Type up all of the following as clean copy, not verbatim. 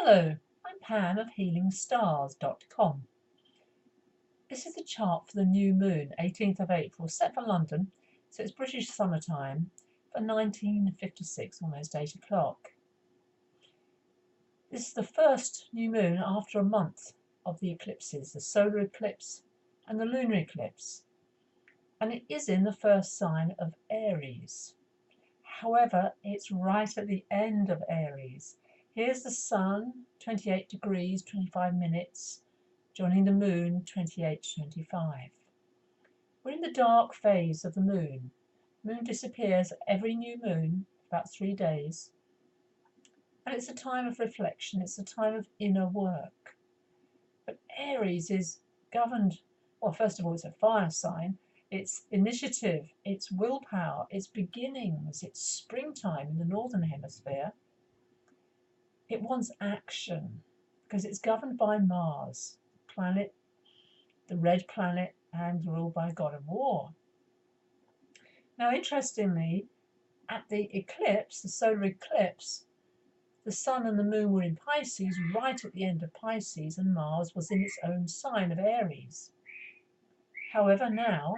Hello, I'm Pam of HealingStars.com. This is the chart for the new moon, 18th of April, set for London, so it's British summertime, for 19:56, almost 8 o'clock. This is the first new moon after a month of the eclipses, the solar eclipse and the lunar eclipse, and it is in the first sign of Aries. However, it's right at the end of Aries. Here's the sun, 28 degrees, 25 minutes, joining the moon, 28:25. We're in the dark phase of the moon. Moon disappears every new moon, about 3 days. And it's a time of reflection, it's a time of inner work. But Aries is governed, well, first of all, it's a fire sign. It's initiative, it's willpower, it's beginnings, it's springtime in the northern hemisphere. It wants action because it's governed by Mars, planet, the red planet, and ruled by God of War. Now, interestingly, at the eclipse, the solar eclipse, the sun and the moon were in Pisces, right at the end of Pisces, and Mars was in its own sign of Aries. However, now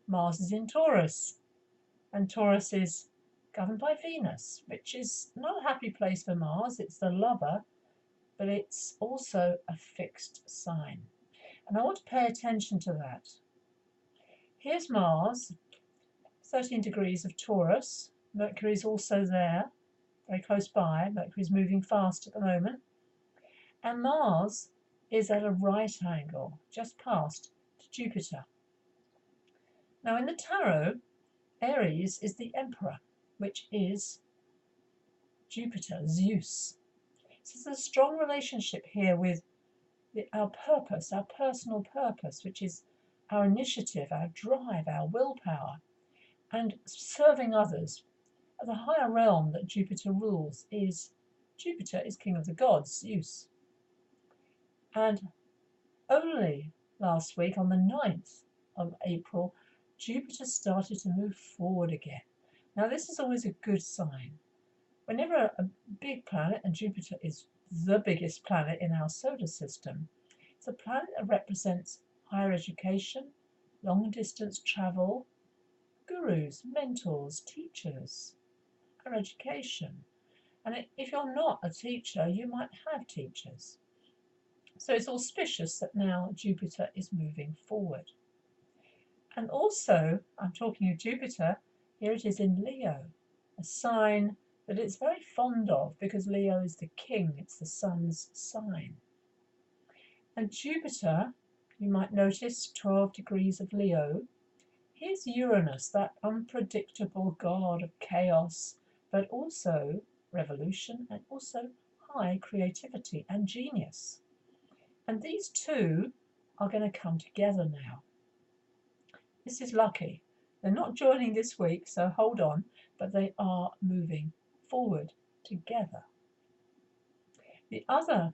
Mars is in Taurus, and Taurus is governed by Venus, which is not a happy place for Mars. It's the lover, but it's also a fixed sign. And I want to pay attention to that. Here's Mars, 13 degrees of Taurus. Mercury is also there, very close by. Mercury is moving fast at the moment. And Mars is at a right angle, just past to Jupiter. Now in the tarot, Aries is the Emperor, which is Jupiter, Zeus. So there's a strong relationship here with our purpose, our personal purpose, which is our initiative, our drive, our willpower, and serving others. The higher realm that Jupiter rules is Jupiter is king of the gods, Zeus. And only last week, on the 9th of April, Jupiter started to move forward again. Now, this is always a good sign. Whenever a big planet, and Jupiter is the biggest planet in our solar system, it's a planet that represents higher education, long distance travel, gurus, mentors, teachers, our education. And if you're not a teacher, you might have teachers. So it's auspicious that now Jupiter is moving forward. And also, I'm talking of Jupiter, here it is in Leo, a sign that it's very fond of because Leo is the king, it's the sun's sign. And Jupiter, you might notice, 12 degrees of Leo. Here's Uranus, that unpredictable god of chaos, but also revolution and also high creativity and genius. And these two are going to come together now. This is lucky. They're not joining this week, so hold on, but they are moving forward together. The other,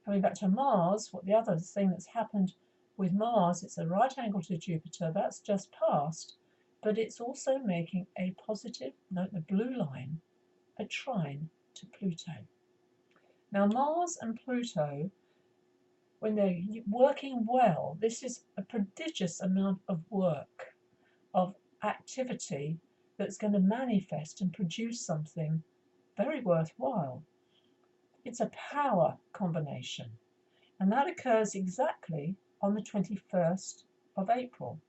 coming back to Mars, the other thing that's happened with Mars, it's a right angle to Jupiter, that's just passed, but it's also making a positive, note the blue line, a trine to Pluto. Now Mars and Pluto, when they're working well, this is a prodigious amount of work, of activity that's going to manifest and produce something very worthwhile. It's a power combination, and that occurs exactly on the 21st of April.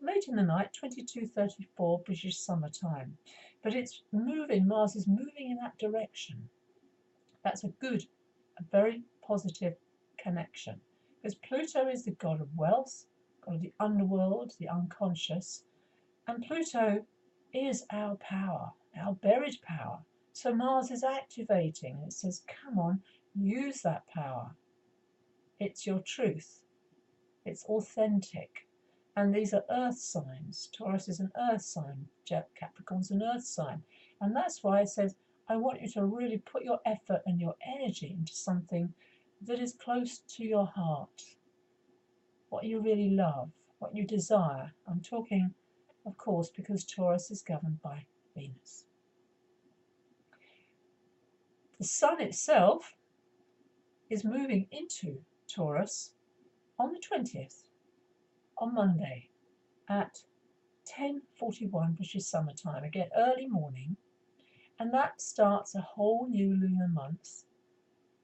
Late in the night, 22:34 British summertime. But it's moving, Mars is moving in that direction. That's a very positive connection. Because Pluto is the god of wealth, god of the underworld, the unconscious, and Pluto is our power, our buried power. So Mars is activating, and it says, come on, use that power. It's your truth. It's authentic. And these are earth signs. Taurus is an earth sign. Capricorn's an earth sign. And that's why it says, I want you to really put your effort and your energy into something that is close to your heart. What you really love, what you desire. I'm talking, of course, because Taurus is governed by Venus. The sun itself is moving into Taurus on the 20th, on Monday, at 10:41 British Summer Time, again early morning, and that starts a whole new lunar month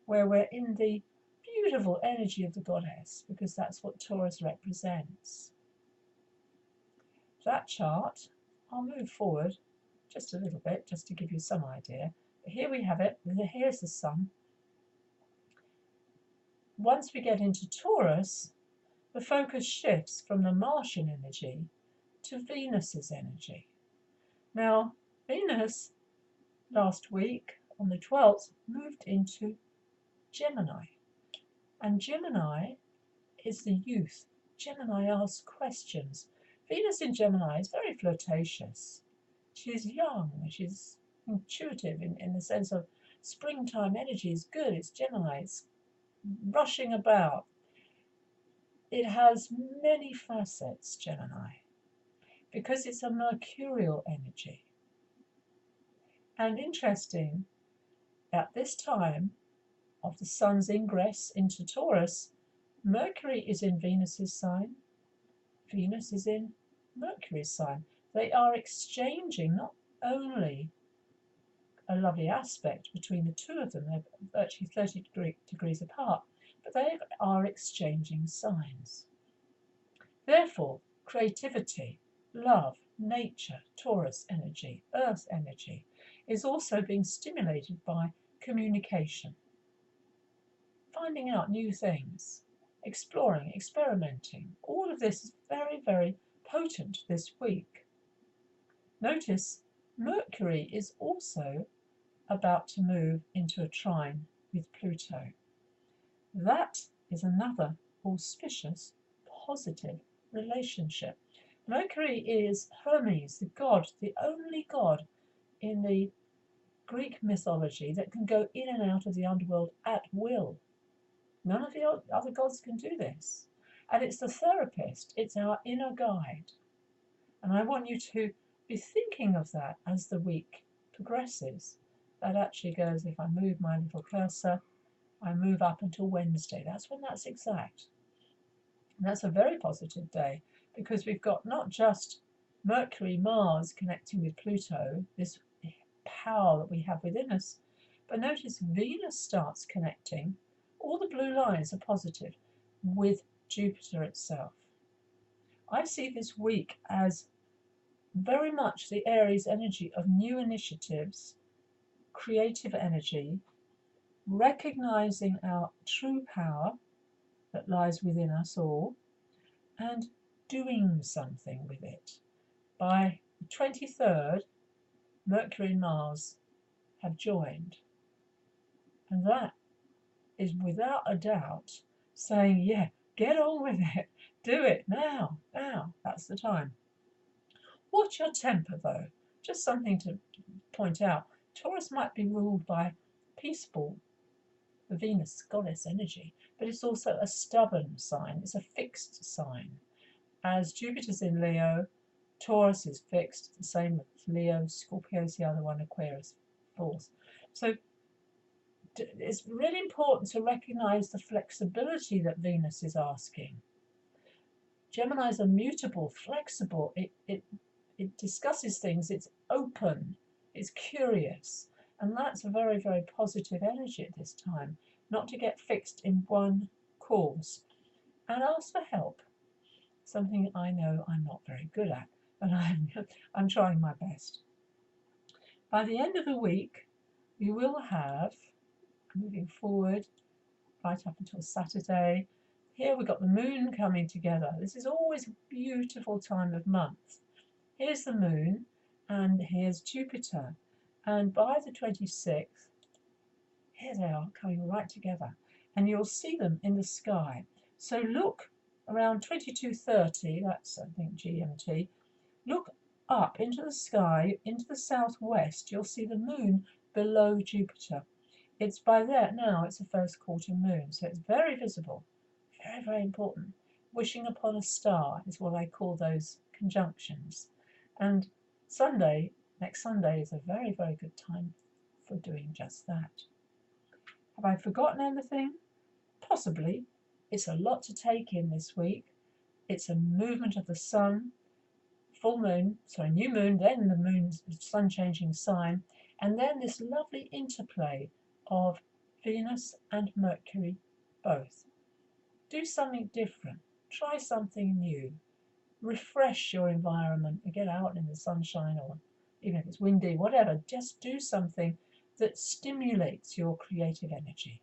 where we're in the beautiful energy of the goddess, because that's what Taurus represents. That chart, I'll move forward just a little bit just to give you some idea. But here we have it. Here's the sun. Once we get into Taurus, the focus shifts from the Martian energy to Venus's energy. Now, Venus last week on the 12th moved into Gemini, and Gemini is the youth. Gemini asks questions. Venus in Gemini is very flirtatious. She's young, she's intuitive in the sense of springtime energy is good. It's Gemini, it's rushing about. It has many facets, Gemini, because it's a mercurial energy. And interesting, at this time of the sun's ingress into Taurus, Mercury is in Venus's sign, Venus is in Mercury's sign. They are exchanging not only a lovely aspect between the two of them, they're virtually 30 degrees apart, but they are exchanging signs. Therefore, creativity, love, nature, Taurus energy, earth energy is also being stimulated by communication, finding out new things, exploring, experimenting. All of this is very, very potent this week. Notice Mercury is also about to move into a trine with Pluto. That is another auspicious, positive relationship. Mercury is Hermes, the god, the only god in the Greek mythology that can go in and out of the underworld at will. None of the other gods can do this. And it's the therapist, it's our inner guide. And I want you to be thinking of that as the week progresses. That actually goes, if I move my little cursor, I move up until Wednesday. That's when that's exact. And that's a very positive day, because we've got not just Mercury, Mars connecting with Pluto, this power that we have within us, but notice Venus starts connecting. All the blue lines are positive with Jupiter itself. I see this week as very much the Aries energy of new initiatives, creative energy, recognizing our true power that lies within us all, and doing something with it. By the 23rd, Mercury and Mars have joined. And that is without a doubt saying, yeah, get on with it, do it now, that's the time. Watch your temper though, just something to point out. Taurus might be ruled by peaceful, the Venus goddess energy, but it's also a stubborn sign, it's a fixed sign. As Jupiter's in Leo, Taurus is fixed, the same with Leo, Scorpio is the other one, Aquarius fourth. So it's really important to recognize the flexibility that Venus is asking. Geminis are mutable, flexible, it discusses things, it's open, it's curious, and that's a very, very positive energy at this time, not to get fixed in one course. And ask for help, something I know I'm not very good at, but I'm trying my best. By the end of the week, we will have, moving forward, right up until Saturday, here we've got the moon coming together. This is always a beautiful time of month. Here's the moon, and here's Jupiter. And by the 26th, here they are coming right together. And you'll see them in the sky. So look around 22:30, that's I think GMT, look up into the sky, into the southwest. You'll see the moon below Jupiter. It's by there now, it's a first quarter moon, so it's very visible, very, very important. Wishing upon a star is what I call those conjunctions. And Sunday, next Sunday, is a very, very good time for doing just that. Have I forgotten anything? possibly it's a lot to take in this week. It's a movement of the sun, new moon, then the sun changing sign, and then this lovely interplay of Venus and Mercury both. Do something different, try something new, refresh your environment and get out in the sunshine, or even if it's windy, whatever, just do something that stimulates your creative energy.